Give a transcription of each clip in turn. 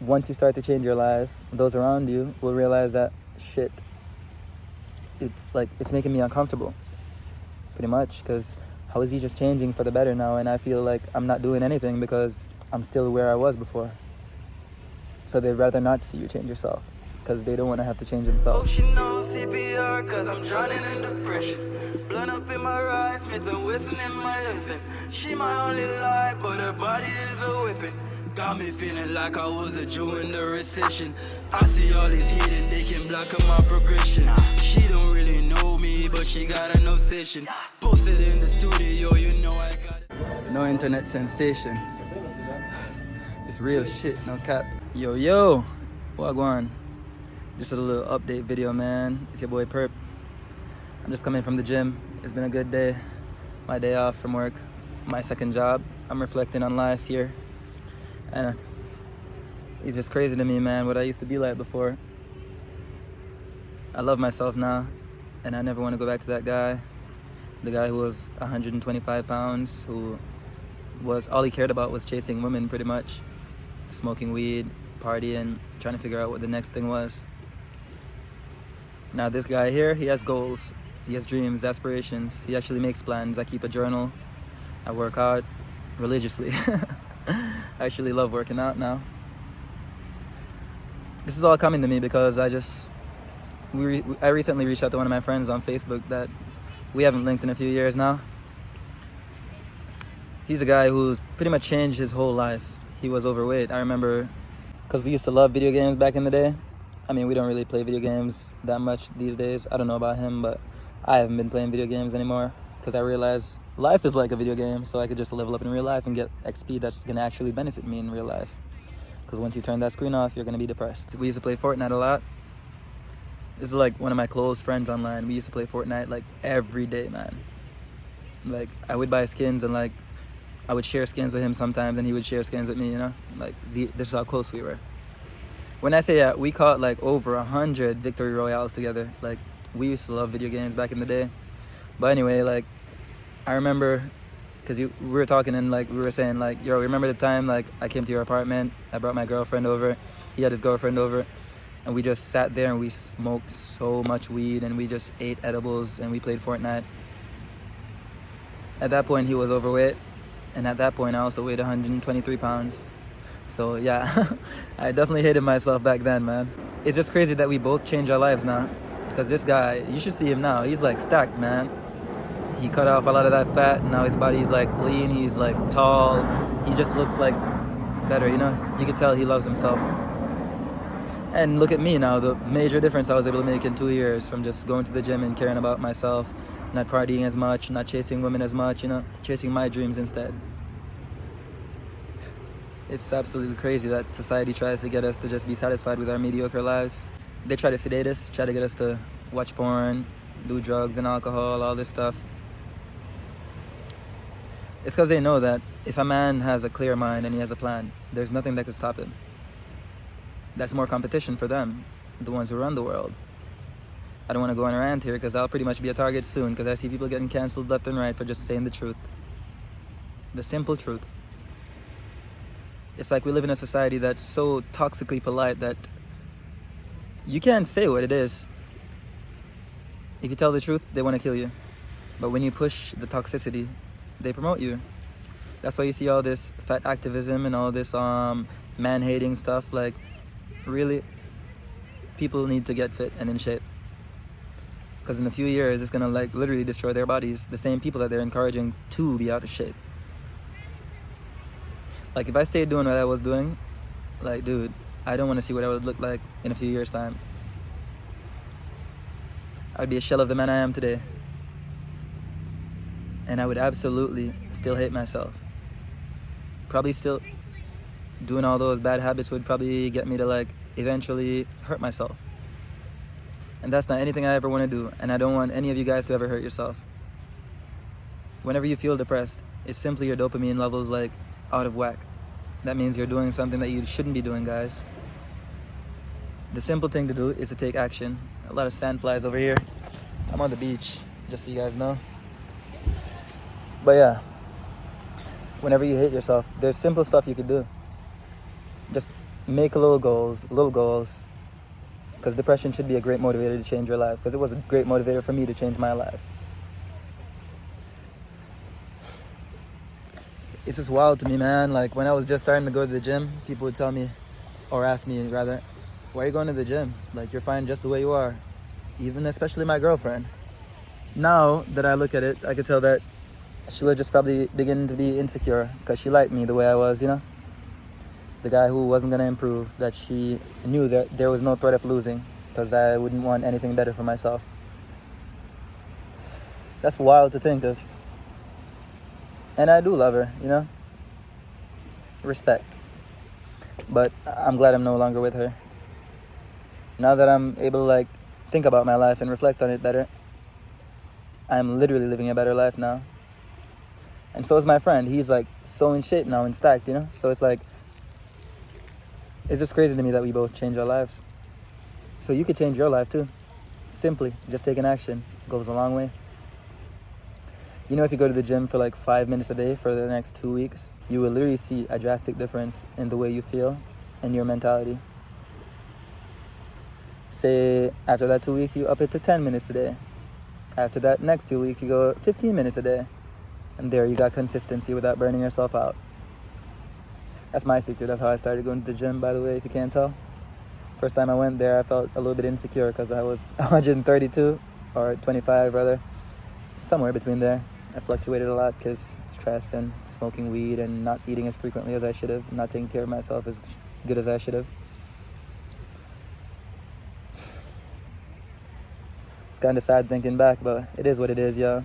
once you start to change your life, those around you will realize that shit, it's making me uncomfortable, pretty much, because how is he just changing for the better now, and I feel like I'm not doing anything because I'm still where I was before. So they'd rather not see you change yourself because they don't want to have to change themselves. She knows CPR cause I'm drowning in depression. Blood up in my ride, Smith and Wesson in my living. She my only life, but her body is a whipping. Got me feeling like I was a Jew in the recession. I see all these hidden, they can block my progression. She don't really know me, but she got an obsession. Posted in the studio, you know I got it. No internet sensation. It's real shit, no cap. Yo, wagwan. Just a little update video, man. It's your boy Perp. I'm just coming from the gym. It's been a good day. My day off from work. My second job. I'm reflecting on life here. And it's just crazy to me, man, what I used to be like before. I love myself now, and I never want to go back to that guy. The guy who was 125 pounds, who was, all he cared about was chasing women, pretty much. Smoking weed, partying, trying to figure out what the next thing was. Now this guy here, he has goals. He has dreams, aspirations. He actually makes plans. I keep a journal. I work out religiously. I actually love working out now. This is all coming to me because I recently reached out to one of my friends on Facebook that we haven't linked in a few years now. He's a guy who's pretty much changed his whole life. He was overweight. I remember, because we used to love video games back in the day. I mean, we don't really play video games that much these days. I don't know about him, but I haven't been playing video games anymore because I realized life is like a video game, so I could just level up in real life and get XP that's going to actually benefit me in real life. Because once you turn that screen off, you're going to be depressed. We used to play Fortnite a lot. This is like one of my close friends online. We used to play Fortnite like every day, man. Like, I would buy skins and like, I would share skins with him sometimes, and he would share skins with me, you know? Like, this is how close we were. When I say that, we caught like over 100 victory royales together. Like, we used to love video games back in the day. But anyway, like, I remember, because we were talking and like, we were saying like, yo, remember the time like I came to your apartment, I brought my girlfriend over, he had his girlfriend over, and we just sat there and we smoked so much weed and we just ate edibles and we played Fortnite. At that point, he was overweight. And at that point, I also weighed 123 pounds. So yeah, I definitely hated myself back then, man. It's just crazy that we both changed our lives now. Because this guy, you should see him now. He's like stacked, man. He cut off a lot of that fat. And now his body's like lean. He's like tall. He just looks like better, you know? You can tell he loves himself. And look at me now, the major difference I was able to make in 2 years from just going to the gym and caring about myself. Not partying as much, not chasing women as much, you know, chasing my dreams instead. It's absolutely crazy that society tries to get us to just be satisfied with our mediocre lives. They try to sedate us, try to get us to watch porn, do drugs and alcohol, all this stuff. It's because they know that if a man has a clear mind and he has a plan, there's nothing that could stop him. That's more competition for them, the ones who run the world. I don't want to go on a rant here because I'll pretty much be a target soon because I see people getting canceled left and right for just saying the truth. The simple truth. It's like we live in a society that's so toxically polite that you can't say what it is. If you tell the truth, they want to kill you. But when you push the toxicity, they promote you. That's why you see all this fat activism and all this man-hating stuff. Like, really, people need to get fit and in shape. Because in a few years, it's going to like literally destroy their bodies. The same people that they're encouraging to be out of shape. Like, if I stayed doing what I was doing, like, dude, I don't want to see what I would look like in a few years' time. I'd be a shell of the man I am today. And I would absolutely still hate myself. Probably still doing all those bad habits would probably get me to like eventually hurt myself. And that's not anything I ever want to do. And I don't want any of you guys to ever hurt yourself. Whenever you feel depressed, it's simply your dopamine levels like out of whack. That means you're doing something that you shouldn't be doing, guys. The simple thing to do is to take action. A lot of sand flies over here. I'm on the beach, just so you guys know. But yeah, whenever you hate yourself, there's simple stuff you could do. Just make little goals, because depression should be a great motivator to change your life, because it was a great motivator for me to change my life. It's just wild to me, man. Like, when I was just starting to go to the gym, people would tell me, or ask me rather, why are you going to the gym? Like, you're fine just the way you are. Even especially my girlfriend. Now that I look at it, I could tell that she was just probably beginning to be insecure because she liked me the way I was, you know? The guy who wasn't going to improve, that she knew that there was no threat of losing because I wouldn't want anything better for myself. That's wild to think of. And I do love her, you know? Respect. But I'm glad I'm no longer with her. Now that I'm able to, like, think about my life and reflect on it better, I'm literally living a better life now. And so is my friend. He's, like, so in shape now and stacked, you know? So it's like, it's just crazy to me that we both change our lives. So you could change your life too. Simply, just taking action goes a long way. You know, if you go to the gym for like 5 minutes a day for the next 2 weeks, you will literally see a drastic difference in the way you feel and your mentality. Say after that 2 weeks, you up it to 10 minutes a day. After that next 2 weeks, you go 15 minutes a day. And there you got consistency without burning yourself out. That's my secret of how I started going to the gym, by the way, if you can't tell. First time I went there, I felt a little bit insecure because I was 132, or 25 rather, somewhere between there. I fluctuated a lot because stress and smoking weed and not eating as frequently as I should have, not taking care of myself as good as I should have. It's kind of sad thinking back, but it is what it is, yo.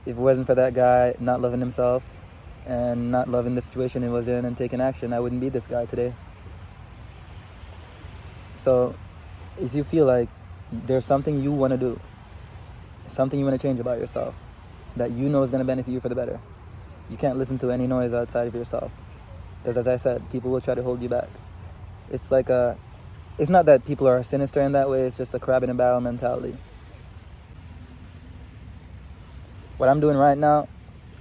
If it wasn't for that guy not loving himself and not loving the situation he was in and taking action, I wouldn't be this guy today. So if you feel like there's something you want to do, something you want to change about yourself that you know is going to benefit you for the better, you can't listen to any noise outside of yourself. Because as I said, people will try to hold you back. It's like it's not that people are sinister in that way, it's just a crab in a barrel mentality. What I'm doing right now,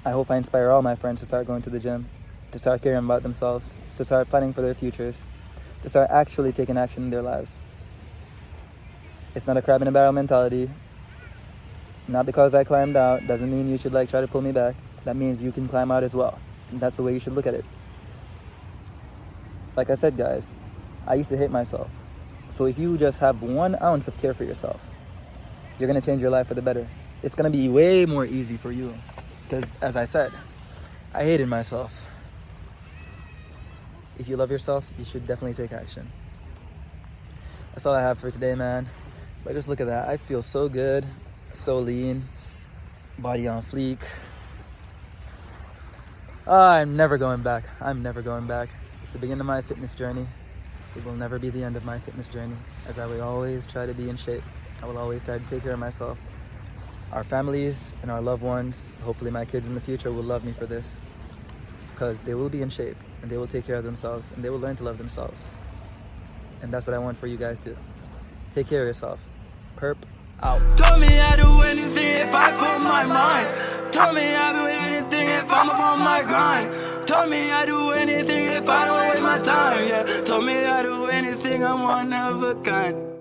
I hope I inspire all my friends to start going to the gym, to start caring about themselves, to start fighting for their futures, to start actually taking action in their lives. It's not a crab in a barrel mentality. Not because I climbed out doesn't mean you should try to pull me back. That means you can climb out as well. And that's the way you should look at it. Like I said, guys, I used to hate myself. So if you just have 1 ounce of care for yourself, you're going to change your life for the better. It's going to be way more easy for you. Because, as I said, I hated myself. If you love yourself, you should definitely take action. That's all I have for today, man. But just look at that. I feel so good, so lean, body on fleek. I'm never going back. It's the beginning of my fitness journey. It will never be the end of my fitness journey, as I will always try to be in shape. I will always try to take care of myself. Our families and our loved ones, hopefully my kids in the future, will love me for this, because they will be in shape and they will take care of themselves and they will learn to love themselves. And that's what I want for you guys too. Take care of yourself. Perp out. Told me I'd do anything if I put my mind. Told me I'd do anything if I'm upon my grind. Told me I'd do anything if I don't waste my time. Yeah, told me I'd do anything, I'm one of a kind.